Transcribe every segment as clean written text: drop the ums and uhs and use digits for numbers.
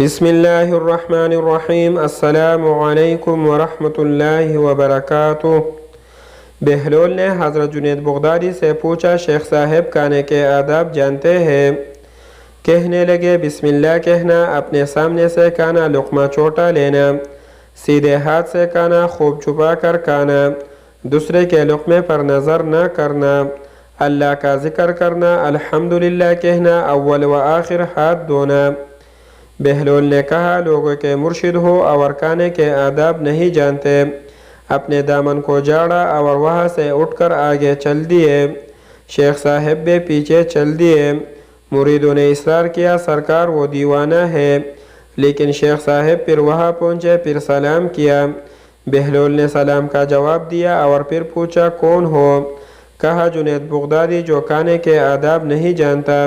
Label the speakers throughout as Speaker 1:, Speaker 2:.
Speaker 1: بسم اللہ الرحمن الرحیم۔ السلام علیکم ورحمۃ اللہ وبرکاتہ۔ بہلول نے حضرت جنید بغدادی سے پوچھا، شیخ صاحب کھانے کے آداب جانتے ہیں؟ کہنے لگے، بسم اللہ کہنا، اپنے سامنے سے کھانا لقمہ چھوٹا لینا، سیدھے ہاتھ سے کھانا، خوب چھپا کر کھانا، دوسرے کے لقمے پر نظر نہ کرنا، اللہ کا ذکر کرنا، الحمدللہ کہنا، اول و آخر ہاتھ دھونا۔ بہلول نے کہا، لوگوں کے مرشد ہو اور کھانے کے آداب نہیں جانتے۔ اپنے دامن کو جھاڑا اور وہاں سے اٹھ کر آگے چل دیے۔ شیخ صاحب بھی پیچھے چل دیے۔ مریدوں نے اصرار کیا، سرکار وہ دیوانہ ہے، لیکن شیخ صاحب پھر وہاں پہنچے، پھر سلام کیا۔ بہلول نے سلام کا جواب دیا اور پھر پوچھا، کون ہو؟ کہا، جنید بغدادی، جو کھانے کے آداب نہیں جانتا۔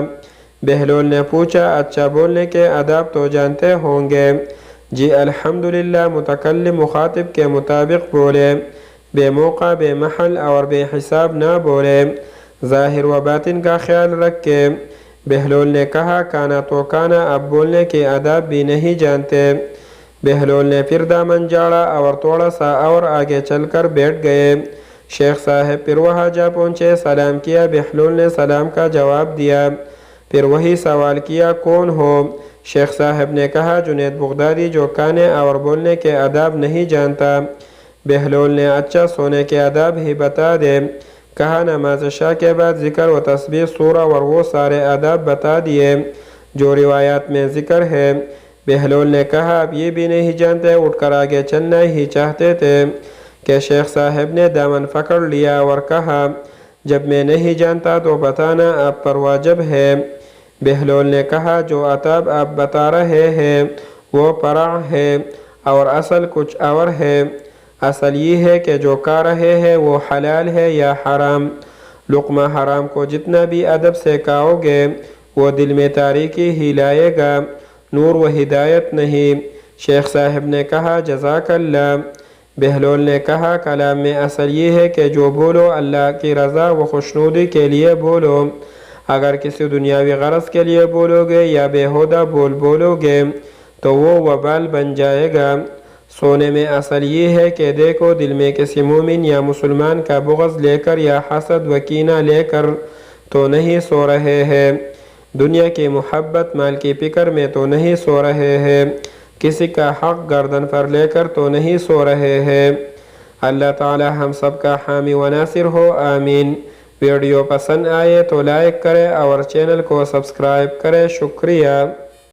Speaker 1: بہلول نے پوچھا، اچھا بولنے کے آداب تو جانتے ہوں گے؟ جی الحمدللہ۔ متکلم مخاطب کے مطابق بولے، بے موقع، بے محل اور بے حساب نہ بولے، ظاہر و باطن کا خیال رکھ کے۔ بہلول نے کہا، کھانا تو کھانا، اب بولنے کے آداب بھی نہیں جانتے۔ بہلول نے پھر دامن جھاڑا اور تھوڑا سا اور آگے چل کر بیٹھ گئے۔ شیخ صاحب پھر وہاں جا پہنچے، سلام کیا۔ بہلول نے سلام کا جواب دیا، پھر وہی سوال کیا، کون ہو؟ شیخ صاحب نے کہا، جنید بغدادی، جو کھانے اور بولنے کے آداب نہیں جانتا۔ بہلول نے، اچھا سونے کے آداب ہی بتا دے۔ کہا، نماز عشاء کے بعد ذکر و تسبیح، سورہ اور وہ سارے آداب بتا دیے جو روایات میں ذکر ہے۔ بہلول نے کہا، اب یہ بھی نہیں جانتے؟ اٹھ کر آگے چلنا ہی چاہتے تھے کہ شیخ صاحب نے دامن پکڑ لیا اور کہا، جب میں نہیں جانتا تو بتانا آپ پر واجب ہے۔ بہلول نے کہا، جو آداب آپ بتا رہے ہیں وہ فرع ہے اور اصل کچھ اور ہے۔ اصل یہ ہے کہ جو کہہ رہے ہیں وہ حلال ہے یا حرام۔ لقمہ حرام کو جتنا بھی ادب سے کھاؤ گے وہ دل میں تاریکی ہی لائے گا، نور و ہدایت نہیں۔ شیخ صاحب نے کہا، جزاک اللہ۔ بہلول نے کہا، کلام میں اصل یہ ہے کہ جو بولو اللہ کی رضا و خوشنودی کے لیے بولو۔ اگر کسی دنیاوی غرض کے لیے بولو گے یا بیہودہ بولو گے تو وہ وبال بن جائے گا۔ سونے میں اصل یہ ہے کہ دیکھو، دل میں کسی مومن یا مسلمان کا بغض لے کر یا حسد و کینہ لے کر تو نہیں سو رہے ہیں، دنیا کی محبت، مال کی فکر میں تو نہیں سو رہے ہیں، کسی کا حق گردن پر لے کر تو نہیں سو رہے ہیں۔ اللہ تعالی ہم سب کا حامی و ناصر ہو، آمین۔ ویڈیو پسند آئے تو لائک کرے اور چینل کو سبسکرائب کرے، شکریہ۔